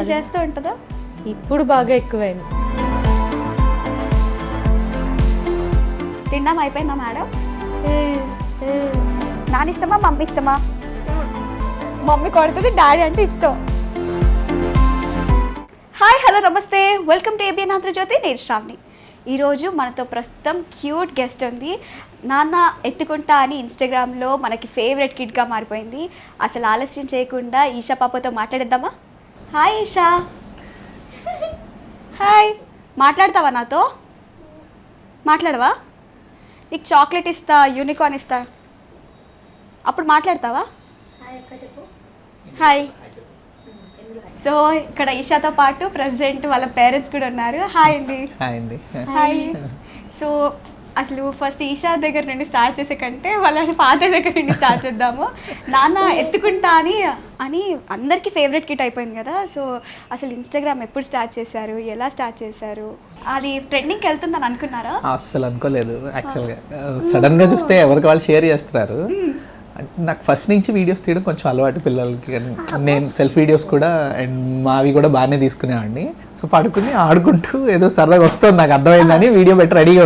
ఇప్పుడు చేస్తూ ఉంటుందా? ఇప్పుడు బాగా ఎక్కువైంది. తినడం అయిపోయిందా మేడం? నాన్న ఇష్టమా మమ్మీ ఇష్టమా? మమ్మీ కొడుతుంది, డాడీ అంటే ఇష్టం. హాయ్ హలో నమస్తే, వెల్కమ్ టు ఏబిఎన్ ఆంధ్రజ్యోతి. నేను శ్రావణి. ఈరోజు మనతో ప్రస్తుతం క్యూట్ గెస్ట్ ఉంది. నాన్న ఎత్తుకుంటా అని ఇన్స్టాగ్రామ్లో మనకి ఫేవరెట్ కిడ్గా మారిపోయింది. అసలు ఆలస్యం చేయకుండా ఈషా పాపతో మాట్లాడేద్దామా? హాయ్ ఈషా. హాయ్. మాట్లాడతావా నాతో? మాట్లాడవా? నీకు చాక్లెట్ ఇస్తా, యూనికార్న్ ఇస్తా, అప్పుడు మాట్లాడతావా? హాయ్. సో ఇక్కడ ఈషాతో పాటు ప్రెసిడెంట్ వాళ్ళ పేరెంట్స్ కూడా ఉన్నారు. హాయ్ అండి. హాయ్ అండి. హాయ్. సో అసలు ఫస్ట్ ఈషా దగ్గర నుండి స్టార్ట్ చేసే కంటే వాళ్ళ ఫాదర్ దగ్గర నుండి స్టార్ట్ చేద్దాము. నాన్న ఎత్తుకుంటా అని అందరికీ ఫేవరెట్ కిట్ అయిపోయింది కదా. సో అసలు ఇన్స్టాగ్రామ్ ఎప్పుడు స్టార్ట్ చేశారు, ఎలా స్టార్ట్ చేశారు, అది ట్రెండింగ్కి వెళ్తుందని అనుకున్నారా? అస్సలు అనుకోలేదు. యాక్చువల్గా సడన్గా చూస్తే ఎవరికి వాళ్ళు షేర్ చేస్తున్నారు. నాకు ఫస్ట్ నుంచి వీడియోస్ తీయడం కొంచెం అలవాటు పిల్లలకి. నేను సెల్ఫ్ వీడియోస్ కూడా అండ్ మావి కూడా బాగానే తీసుకునేవాడిని. సో పడుకుని ఆడుకుంటూ ఏదో సరదాగా వస్తుంది, నాకు అర్థమైందని వీడియో పెట్టి రెడీగా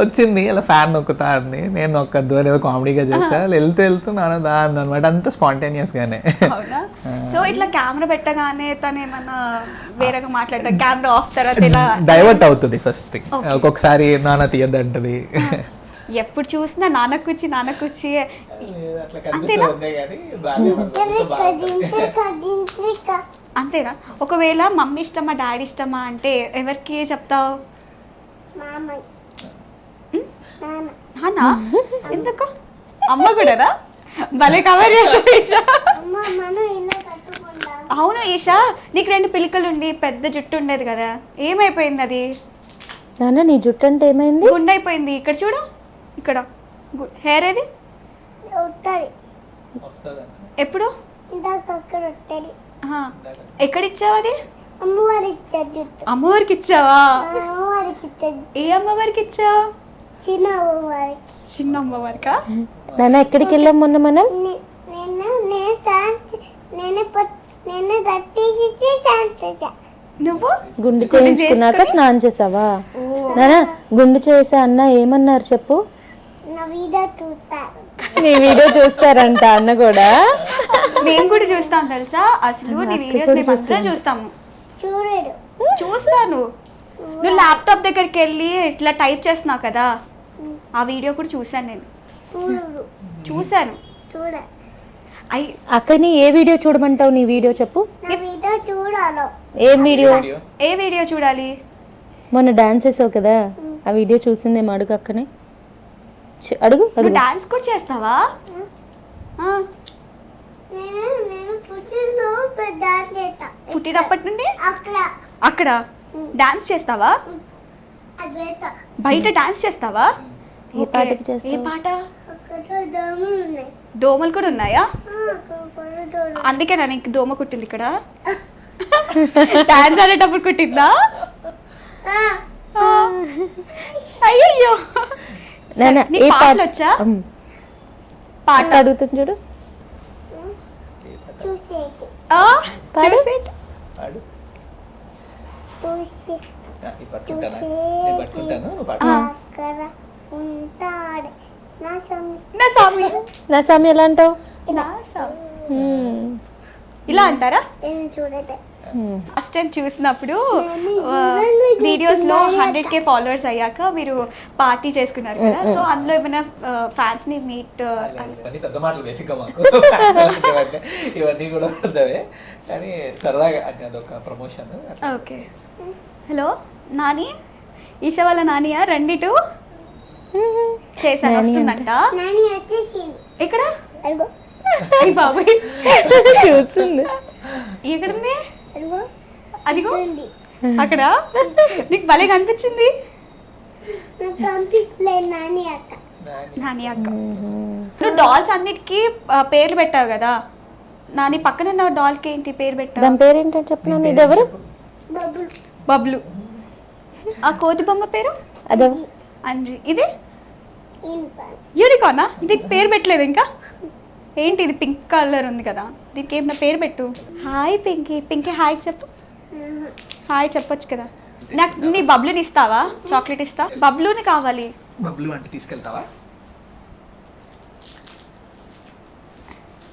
వచ్చింది. అలా ఫ్యాన్ నొక్కుతా అండి, నేను నొక్కద్దు అని ఏదో కామెడీగా చేసా. వెళ్తూ నాన్న దాని అనమాట, అంతా స్పాంటేనియస్గానే. సో ఇట్లా కెమెరా పెట్టగానే తను ఏమన్నా వేరేగా మాట్లాడతా, కెమెరా ఆఫ్ తర్వాత డైవర్ట్ అవుతుంది ఫస్ట్ థింగ్. ఒక్కొక్కసారి నాన్న తీయద్దంటది. ఎప్పుడు చూసినా నాన్న కూర్చి అంతేనా? ఒకవేళ మమ్మీ ఇష్టమా డాడీ ఇష్టమా అంటే ఎవరికి చెప్తావు? నాన్న. ఎందుకు? అమ్మ కూడానా? భలే కవర్ చేసావు ఈషా. అవును ఈషా, నీకు 2 పిలికలు ఉండి పెద్ద జుట్టు ఉండేది కదా, ఏమైపోయింది అది? నాన్న నీ జుట్టు అంటే ఏమైంది? గుండె అయిపోయింది. ఇక్కడ చూడు, ఇక్కడ హెయిర్ ఏది? ఎప్పుడు? ఎక్కడ ఇచ్చావు అది? అమ్మవారికి ఇచ్చావా? ఏ అమ్మవారికి ఇచ్చావు? చిన్న అమ్మవారికా? నాన్న ఎక్కడికి వెళ్ళాం మొన్న మనం? నువ్వు గుండు చేయించుకున్నాక స్నానం చేసావా? నాన్న గుండు చేసా అన్న ఏమన్నారు చెప్పు? నీ వీడియో చూస్తారంట అన్న కూడా. మేము కూడా చూస్తాం తెలుసా. అసలు నీ వీడియోస్ మేము అందరం చూస్తాము. చూస్తాను. నువ్వు ల్యాప్టాప్ దగ్గరికి వెళ్ళి ఇట్లా టైప్ చేస్తున్నావు కదా, ఆ వీడియో కూడా చూసాను నేను. చూసాను. అక్కని ఏ వీడియో చూడమంటావు? నీ వీడియో చెప్పు. ఏం వీడియో? ఏ వీడియో చూడాలి? మొన్న డాన్స్ చేసావు కదా, ఆ వీడియో చూసిందేమో అడుగు అక్కనే. అడుగు. డాన్స్ కూడా చేస్తావా? పుట్టినప్పటి నుండి అక్కడ డాన్స్ చేస్తావా? బయట డాన్స్ చేస్తావా? ఏ పాటకి చేస్తావు? ఏ పాట? దోమలు కూడా ఉన్నాయా? అందుకే నా నీకు దోమ కుట్టింది ఇక్కడ. డాన్స్ ఆడేటప్పుడు కుట్టిందా? అయ్యో. నీకు పాటలు వచ్చా? పాట అడుగుతుంది చూడు. నా స్వామి ఎలా అంటావు? ఇలా అంటారా? ఫస్ట్ టైం చూసినప్పుడు వీడియోస్ లో 100K ఫాలోవర్స్ అయ్యాక మీరు పార్టీ చేసుకున్నారు కదా, సో అందులో ఏమైనా ఫ్యాన్స్ ని మీట్? పెద్ద మాటలు బేసిక్గా మాకు ఇవన్నీ కూడా వద్దవే, కానీ సరదాగా అంటే అదొక promotion. Okay. Hello Nani, Eesha వాళ్ళ నానియా? రండి టు చేశాను, వస్తుందంట. ఎక్కడ? బాబాయ్ చూస్తుంది. ఎక్కడుంది? అదిగో అక్కడ. నీకు భలే కనిపించింది నాని అక్క. నువ్వు డాల్స్ అన్నిటికీ పేర్లు పెట్టావు కదా, నాని పక్కన ఉన్న డాల్కి ఏంటి పేరు పెట్టావు? దాని పేరు ఏంటని చెప్పినాను. ఇది ఎవరు? బబ్లు. ఆ కోతి బొమ్మ పేరు అదే అంజి. ఇది యూనికార్నా? దీనికి పేరు పెట్టలేదు ఇంకా? ఏంటి ఇది పింక్ కలర్ ఉంది కదా, దీనికి ఏమైనా పేరు పెట్టు. హాయ్ పింకీ. పింకీ హాయ్ చెప్పు. హాయ్ చెప్పొచ్చు కదా. నాకు నీ బబ్లూని ఇస్తావా? చాక్లెట్ ఇస్తా. బబ్లూని కావాలి. బబ్లు అంటే తీసుకెళ్తావా?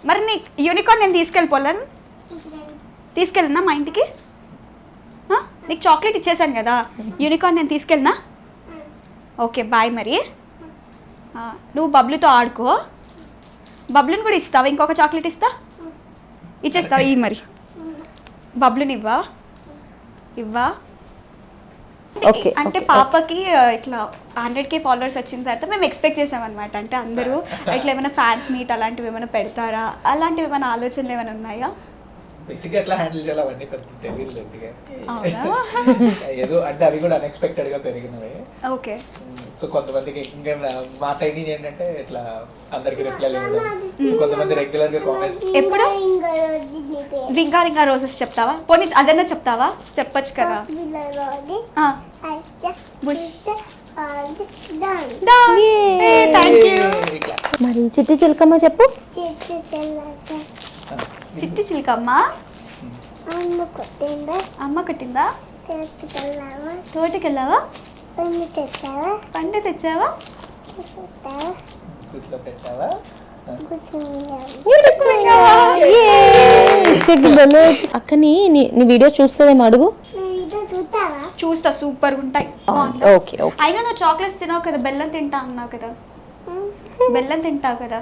మరి నీ యూనికార్న్ నేను తీసుకెళ్ళిపోలేను. తీసుకెళ్ళినా మా ఇంటికి? నీకు చాక్లెట్ ఇచ్చేసాను కదా, యూనికార్న్ నేను తీసుకెళ్ళినా? Okay bye. మరి నువ్వు బబ్లుతో ఆడుకో. బబ్లుని కూడా ఇస్తావా? ఇంకొక చాక్లెట్ ఇస్తా. ఇచ్చేస్తావా? ఈ మరి బబ్లుని ఇవ్వా? ఇవ్వా? ఓకే అంటే పాపకి ఇట్లా 100K ఫాలోవర్స్ వచ్చిన తర్వాత మేము ఎక్స్పెక్ట్ చేసామన్నమాట. అంటే అందరూ ఇట్లా ఏమైనా ఫ్యాన్స్ మీట్ అలాంటివి ఏమైనా పెడతారా, అలాంటివి ఏమైనా ఆలోచనలు ఏమైనా ఉన్నాయా? బేసిక్గా ఎట్లా హ్యాండిల్ చేయాలి అవన్నీ పెద్ద తెలియదు. అవునా? ఏదో అంటే అవి కూడా అన్ఎక్స్పెక్టెడ్గా పెరిగినవి. ఓకే. సో కొంతమందికి ఇంకా మా సైడ్ నుంచి ఏంటంటే ఇట్లా అందరికి రిప్లై ఇవ్వడం, కొంతమంది రెగ్యులర్గా కామెంట్స్. ఎప్పుడు రింగా రింగా రోజెస్ చెప్తావా? పోనీ అదన్నా చెప్తావా? చెప్పొచ్చు కదా. Bush thank you. ఇట్లా మరి చిట్టి చిలకమ్మ చెప్పు. చిట్టి చిలకమ్మ అమ్మ కొట్టిందా? తోటకెళ్ళావా? పండు తెచ్చావా? గుట్లో పెట్టావా? అక్కని నీ వీడియో చూస్తుందేమో అడుగు. చూస్తా, సూపర్ ఉంటాయి. Okay okay. అయినా నువ్వు చాక్లెట్స్ తినావు కదా, బెల్లం తింటా అన్నావు కదా. బెల్లం తింటావు కదా.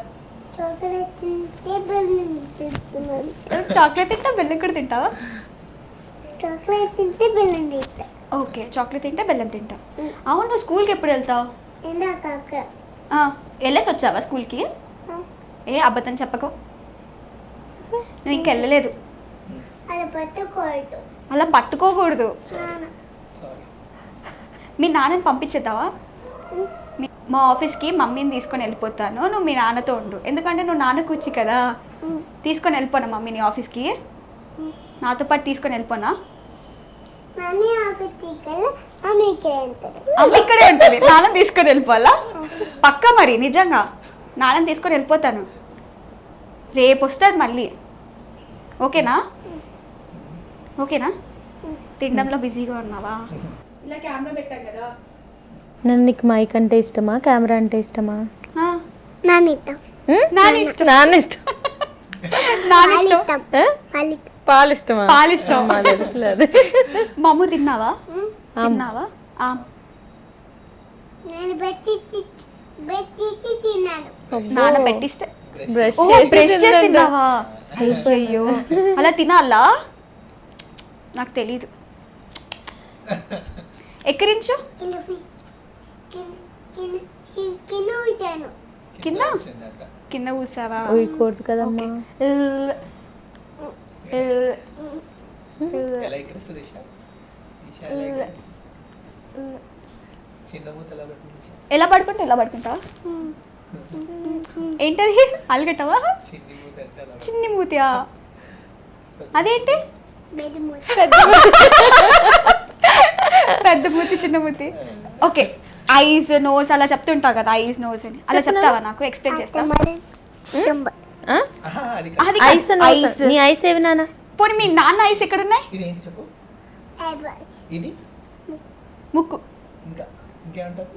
చాక్లెట్ తింటా, బెల్లం కూడా తింటావా? ఓకే, చాక్లెట్ తింటా, బెల్లం తింటా. అవును, నువ్వు స్కూల్కి ఎప్పుడు వెళ్తావు? వెళ్ళేసి వచ్చావా స్కూల్కి? ఏ అబద్ధం చెప్పకు, నువ్వు ఇంక వెళ్ళలేదు. అలా పట్టుకోకూడదు. మీ నాన్నని పంపించేద్దావా? మా ఆఫీస్కి మమ్మీని తీసుకొని వెళ్ళిపోతాను, నువ్వు మీ నాన్నతో ఉండు. ఎందుకంటే నువ్వు నాన్న కూర్చి కదా. తీసుకొని వెళ్ళిపోనా మమ్మీని ఆఫీస్కి? నాతో పాటు తీసుకొని వెళ్ళిపోనా? అమ్మ ఇక్కడే ఉంటుంది, నాన్న తీసుకొని వెళ్ళిపోవాలా? పక్క మరి నిజంగా నాన్నని తీసుకొని వెళ్ళిపోతాను. రేపు వస్తాడు మళ్ళీ. ఓకేనా? ఓకేనా? తినడంలో బిజీగా ఉన్నావా? ఇలా కెమెరా పెట్టాం కదా. నన్ను నీకు మైక్ అంటే ఇష్టమా, కెమెరా అంటే ఇష్టమా? నాన్న ఇష్టం. నాన్న ఇష్టం. నాన్న ఇష్టం. పాలు ఇష్టమా? పాలు ఇష్టం. తెలుసులేదు. మమ్ము తిన్నావా? తిన్నావా? నాన్న పెట్టిస్తే బ్రష్ బ్రష్ చేసి తిన్నావా? అయ్యో, అలా తినాలా? నాకు తెలీదు. ఎక్కిరించు. కింద కింద కూసావా? ఊయకూడదు కదమ్మా. ఎలా పడుకుంటా? ఎలా పడుకుంటావా? ఏంటది? అలగట్టవా? చిన్ని మూతియా? అదేంటి? పెద్ద మూతి, చిన్న మూతి. ఓకే, ఐస్ నోస్ అలా చెప్తుంటావు కదా, ఐస్ నోస్ అని. అలా చెప్తావా? నాకు ఎక్స్ప్లెయిన్ చేస్తావా? Ice ice. నీ ఐస్ ఏవి నాన్న? పోనీ మీ నాన్న ఐస్ ఎక్కడ ఉన్నాయి? ఇది ముక్కు, ఇంకా ఇంకేమంటారు?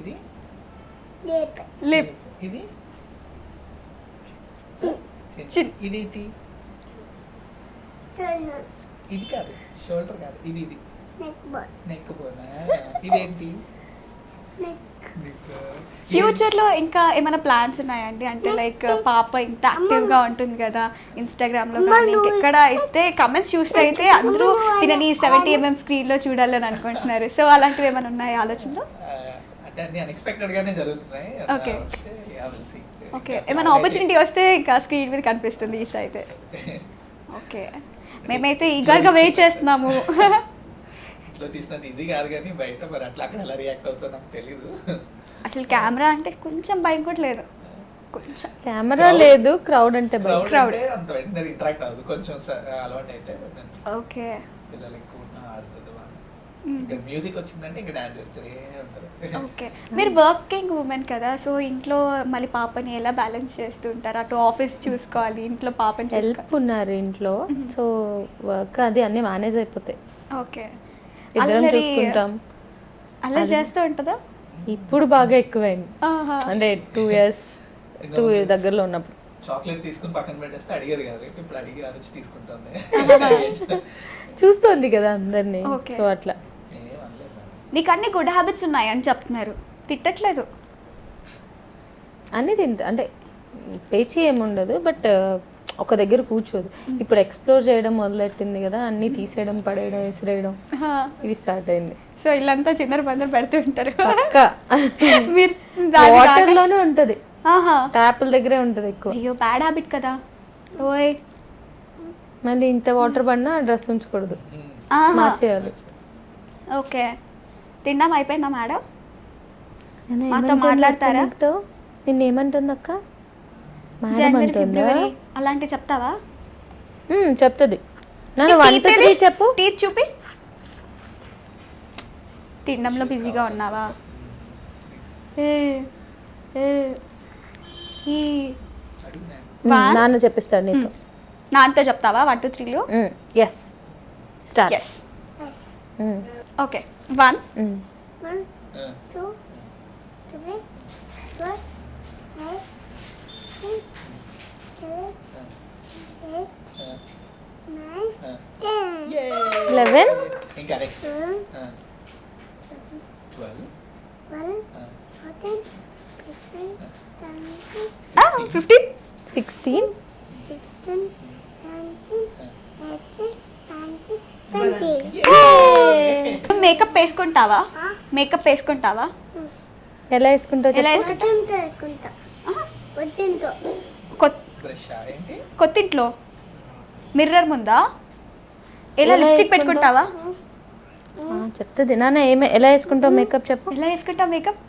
ఇది లిప్, ఇది చిన్. ఇదేంటి? ఇది కాదు, షోల్డర్ కాదు, ఇది ఇది నెక్ బోనా. ఇదేంటి? ఫ్యూచర్ లో ఇంకా ఏమైనా ప్లాన్స్ ఉన్నాయండి? అంటే లైక్ పాప ఇంత యాక్టివ్ గా ఉంటుంది కదా ఇన్స్టాగ్రామ్ లో కానీ ఇంకెక్కడ అయితే కమెంట్స్ చూస్తే అయితే అందరూ తినని 70mm స్క్రీన్ లో చూడాలని అనుకుంటున్నారు. సో అలాంటివి ఏమైనా ఉన్నాయి ఆలోచనలో? అంటే అన్ని అన్ఎక్స్పెక్టెడ్ గానే జరుగుతున్నాయి. ఓకే ఓకే, ఏమైనా ఆపర్చునిటీ వస్తే ఇంకా స్క్రీన్ మీద కనిపిస్తుంది ఈషా అయితే. ఓకే, మేమైతే ఈగర్గా వెయిట్ చేస్తున్నాము. ఇంట్లో తీసినంత ఈజీ కాదు కానీ బయట మరి అట్లా అక్కడ ఎలా రియాక్ట్ అవుతుందో నాకు తెలీదు. అసలు కెమెరా అంటే కొంచెం భయం కూడా లేదు. కొంచెం కెమెరా లేదు, క్రౌడ్ అంటే భయం. Crowd. అంత వెంటనే ఇంటరాక్ట్ అవ్వదు, కొంచెం అలవాటు అయితే ఓకే. పిల్లలు ఎక్కువ ఉన్నా ఆడుతుంది. ఇంకా మ్యూజిక్ వచ్చిందంటే ఇంకా డాన్స్ చేస్తూనే ఉంటారు. ఓకే, మీరు వర్కింగ్ ఉమెన్ కదా, సో ఇంట్లో మళ్ళీ పాపని ఎలా బ్యాలెన్స్ చేస్తూ ఉంటారు? అటు ఆఫీస్ చూసుకోవాలి, ఇంట్లో పాపని చూసుకోవాలి. హెల్ప్ ఉన్నారు ఇంట్లో, సో వర్క్ అది అన్నీ మేనేజ్ అయిపోతాయి. ఓకే, ఇద్దరం చూసుకుంటాం. అలా చేస్తూ ఉంటుందా? ఇప్పుడు బాగా ఎక్కువైంది, ఆహా. అంటే 2 years 2 దగ్గరలో ఉన్నప్పుడు. చాక్లెట్ తీసుకుని పక్కన పెట్టేస్తే అడిగేది కాదు, ఇప్పుడు అడిగి వచ్చి తీసుకుంటుంది. చూస్తుంది కదా అందరినీ, Okay. సో అట్లా. నేనేం అనలేదు మేడం. నీకు అన్ని గుడ్ హ్యాబిట్స్ ఉన్నాయి అని చెప్తున్నారు, తిట్టట్లేదు. అన్నీ తింటా, అంటే పేచి ఏముండదు, బట్ ఒక దగ్గర కూర్చోదు. ఇప్పుడు ఎక్స్ప్లోర్ చేయడం మొదలెట్టింది కదా, అన్నీ తీసేయడం, పడేయడం, విసిరేయడం ఇవి స్టార్ట్ అయింది. సో ఇల్లంతా చిందర బందరు పెడుతూ ఉంటారు. పక్క మీరు వాటర్ లోనే ఉంటది, ఆహా. ట్యాప్ల దగ్గరే ఉంటది ఎక్కువ. అయ్యో, బ్యాడ్ హ్యాబిట్ కదా. ఓయ్, మళ్ళీ ఇంత వాటర్ పడినా డ్రెస్ ఉంచకూడదు, ఆహా. మార్చేయాలి. ఓకే, తినడం అయిపోయిందా మేడం? నాన్న మాతో ఏమంటుంది మాట్లాడతారా? అక్క నీతో? నిన్ను ఏమంటుంది అక్క? మేడం జనవరి, అంటుందా? ఫిబ్రవరి అలాంటివి చెప్తావా? చెప్తుంది. నన్ను 1 to 3 చెప్పు. టీత్ చూపి. తినడంలో బిజీగా ఉన్నావా? ఏ ఏ ఈ అడుగు మేడం. నాన్న చెప్పిస్తాడు నీతో. నాతో చెప్తావా 1 to 3లో? Yes start. ఎస్. ఓకే, 1 ఆ, 2, 3, 4, 5, 6, 7, 8, ఆ, 9, ఆ. 10. Yay! 11. ఇంకా నెక్స్ట్ 12, 12. 12, ఆ, 14, 15, 17, 15. 16. 16, 17, 18, 19, 20. మేకప్ వేసుకుంటావా? మేకప్ వేసుకుంటావా? ఎలా వేసుకుంటావు ఎలా చెప్పు. వేసుకుంటా? పొద్దుంతో ఎక్కుంటా. పొద్దుంతో. బ్రష్ ఏంటి? కొత్తింట్లో మిర్రర్ ముందా? ఎలా ఎలా లిప్స్టిక్ వేసుకుంటావు? పెట్టుకుంటావా? చెప్తుంది నాన్న. ఎలా వేసుకుంటావు మేకప్ చెప్పు. ఎలా వేసుకుంటా మేకప్?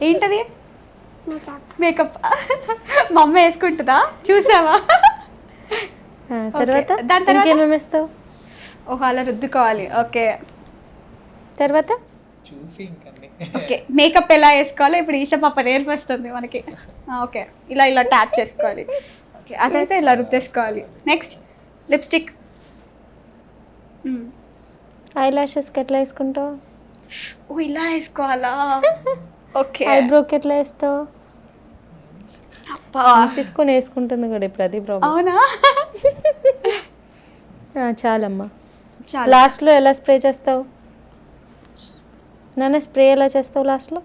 ఏంటది మేకప్. మేకప్? మా అమ్మ వేసుకుంటుందా? చూసావా? తర్వాత Okay. దాని తర్వాత? ఇంకేమేమి వేస్తావు ఓహో, అలా రుద్దుకోవాలి. ఓకే తర్వాత? చూసి ఇంకన్నీ. ఓకే, మేకప్ ఎలా వేసుకోవాలో ఇప్పుడు ఈషా పాప నేర్పిస్తుంది మనకి. ఓకే, ఇలా ఇలా ట్యాప్ చేసుకోవాలి. ఓకే, అదైతే ఇలా రుద్దేసుకోవాలి. Next lipstick. ఐ లాషెస్కి ఎట్లా వేసుకుంటావు? ఓ, ఇలా వేసుకోవాలా? ఓకే, ఐబ్రోకి ఎట్లా వేస్తావు? అబ్బా, తీసుకొని వేసుకుంటుంది కూడా ఇప్పుడు, అది ప్రాబ్లం. అవునా? చాలమ్మా. చాలా. లాస్ట్లో ఎలా స్ప్రే చేస్తావు నాన్న? స్ప్రే ఎలా చేస్తావు లాస్ట్లో?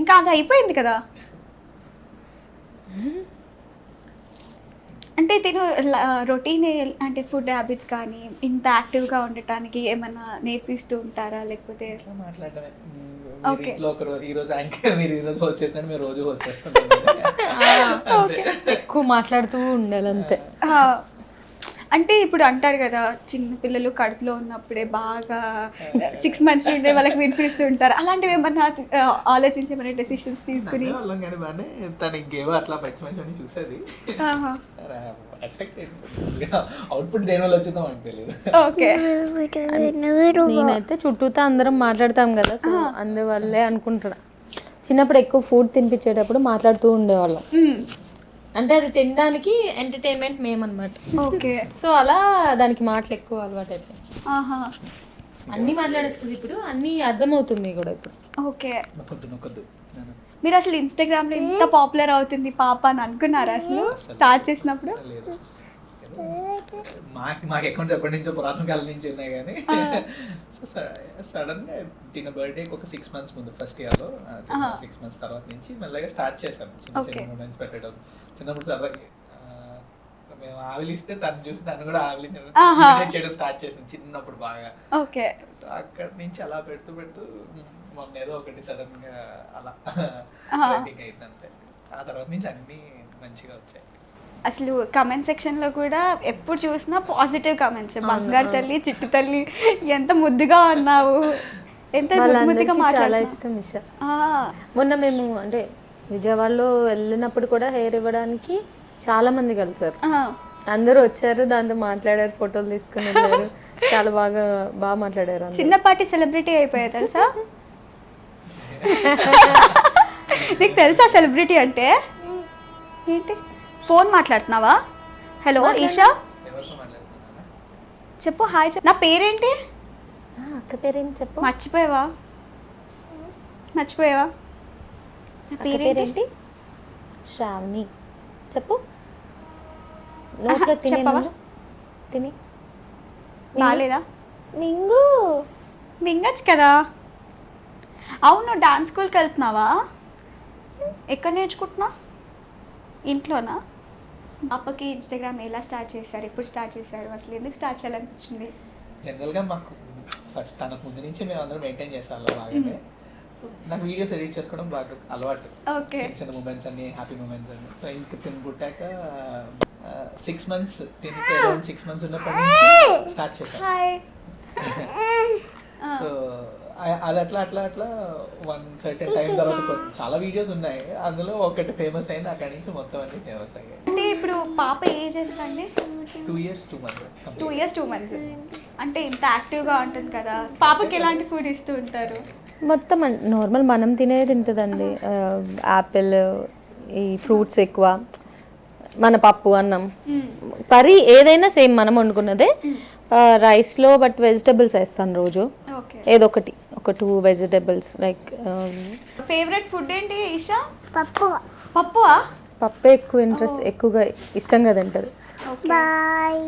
ఇంకా అది అయిపోయింది కదా. అంటే తిను రొటీన్ అంటే ఫుడ్ హ్యాబిట్స్ కానీ ఇంత యాక్టివ్గా ఉండటానికి ఏమైనా నేర్పిస్తూ ఉంటారా, లేకపోతే? ఇట్లా మాట్లాడటమే. Okay. ఇంట్లో ఒక రోజు ఈ రోజు యాంకర్, మీరు ఈ రోజు హోస్ట్ చేసినట్టు మీరు రోజు హోస్ట్ చేస్తుంటారు. ఎక్కువ మాట్లాడుతూ ఉండాలి అంతే. ఆ, అంటే ఇప్పుడు అంటారు కదా, చిన్న పిల్లలు కడుపులో ఉన్నప్పుడే బాగా 6 months నుండే వాళ్ళకి వినిపిస్తూ ఉంటారు. అలాంటివి ఏమన్నా ఆలోచించి ఏమైనా డెసిషన్స్ తీసుకుని? నన్నే వాళ్ళం కానీ బాగానే తను ఇంకేవో అట్లా మంచి మంచి అని చూసేది. ఆహా. ఎఫెక్ట్ అవుట్పుట్ దేని వల్ల వచ్చిందో మనకు తెలియదు. ఓకే, నేనైతే చుట్టూతో అందరం మాట్లాడతాం కదా, సో అందువల్లే అనుకుంటున్నా. చిన్నప్పుడు ఎక్కువ ఫుడ్ తినిపించేటప్పుడు మాట్లాడుతూ ఉండేవాళ్ళం, అంటే అది తినడానికి ఎంటర్టైన్మెంట్ మేమన్నమాట. ఓకే. సో అలా దానికి మాటలు ఎక్కువ అలవాటు అయిపోయి ఆహా. అన్నీ మాట్లాడేస్తుంది ఇప్పుడు, అన్నీ అర్థమవుతుంది కూడా ఇప్పుడు. ఓకే, నొక్కొద్దు. మీరు అసలు ఇన్స్టాగ్రామ్లో ఇంత పాపులర్ అవుతుంది పాప అని అనుకున్నారా అసలు స్టార్ట్ చేసినప్పుడు? లేదు, మాకు అకౌంట్స్ ఎప్పటి నుంచో పురాతన కాలం నుంచి ఉన్నాయి కానీ సో సడన్ గా తిన బర్త్డేకి ఒక 6 months ముందు, ఫస్ట్ ఇయర్ లో 6 months తర్వాత నుంచి మెల్లగా స్టార్ట్ చేశాను చిన్న చిన్న మూమెంట్స్ పెట్టడం. చిన్నప్పుడు సరదా మేము ఆవిలిస్తే తను చూసి తను కూడా ఆవిలించడం చేయడం స్టార్ట్ చేసింది చిన్నప్పుడు బాగా. ఓకే, సో అక్కడి నుంచి అలా పెడుతూ పెడుతూ మొన్న ఏదో ఒకటి సడన్ గా అలా ట్రెండింగ్ అయింది అంతే. ఆ తర్వాత నుంచి అన్ని మంచిగా వచ్చాయి. అసలు కమెంట్ సెక్షన్లో కూడా ఎప్పుడు చూసినా పాజిటివ్ కమెంట్స్. బంగారు తల్లి, చిట్టు తల్లి, ఎంత ముద్దుగా ఉన్నావు, ఎంత ముద్దుగా చాలా మాట్లాడుతున్నావు. ఇష్టం ఇషా. మొన్న మేము అంటే విజయవాడలో వెళ్ళినప్పుడు కూడా హెయిర్ ఇవ్వడానికి చాలా మంది కలిసారు. అందరూ వచ్చారు, దాంతో మాట్లాడారు, ఫోటోలు తీసుకుని వెళ్ళారు. చాలా బాగా మాట్లాడారు అందరూ. చిన్నపాటి సెలబ్రిటీ అయిపోయాయి తెలుసా? నీకు తెలుసా సెలబ్రిటీ అంటే ఏంటి? ఫోన్ మాట్లాడుతున్నావా? హలో ఈషా చెప్పు, హాయ్ చెప్పు. నా పేరేంటి? అక్క పేరేంటి చెప్పు. మర్చిపోయావా? నా అక్క పేరేంటి? శ్రావణి. చెప్పు. నోట్లో తినే చెప్పవా? ముందు తిని బాలేదా? మింగు. మింగచ్చు కదా. అవును, డాన్స్ స్కూల్కి వెళ్తున్నావా? ఎక్కడ నేర్చుకుంటున్నావు? ఇంట్లోనా? పాపకి ఇన్స్టాగ్రామ్ ఎలా స్టార్ట్ చేశారు? ఎప్పుడు స్టార్ట్ చేశారు? అసలు ఎందుకు స్టార్ట్ చేయాలనిపించింది? జనరల్గా మాకు ఫస్ట్ తనకు ముందు నుంచి మేము అందరం మెయింటైన్ చేసేవాళ్ళం బాగానే. నాకు వీడియోస్ ఎడిట్ చేసుకోవడం బాగా అలవాటు. ఓకే. చిన్న చిన్న మూమెంట్స్ అన్ని, హ్యాపీ మూమెంట్స్ అన్ని. సో ఇంక తిని పుట్టాక 6 months తింటే 6 months ఉన్నప్పటి నుంచి స్టార్ట్ చేశాను. హాయ్. సో అది అట్లా 1 certain టైం తర్వాత చాలా వీడియోస్ ఉన్నాయి, అందులో ఒకటి ఫేమస్ అయింది. అక్కడి నుంచి మొత్తం అన్ని ఫేమస్ అయ్యాయి. అంటే ఇప్పుడు పాప ఏజ్ ఎంత అండి? 2 years 2 months. 2 years 2 months. అంటే ఇంత యాక్టివ్గా ఉంటుంది కదా. పాపకి ఎలాంటి ఫుడ్ ఇస్తూ ఉంటారు? మొత్తం నార్మల్ మనం తినేది తింటుందండి. యాపిల్, ఈ ఫ్రూట్స్ ఎక్కువ, మన పప్పు అన్నం, కర్రీ ఏదైనా సేమ్ మనం వండుకున్నదే. రైస్లో బట్ వెజిటబుల్స్ వేస్తాను రోజు, ఓకే. ఏదో ఒకటి, ఒక 2 వెజిటబుల్స్. లైక్ ఫేవరెట్ ఫుడ్ ఏంటి ఈషా? పప్పు. పప్పువా? పప్పే ఎక్కువ ఎక్కువగా ఇష్టంగా తింటుంది. ఓకే. బాయ్.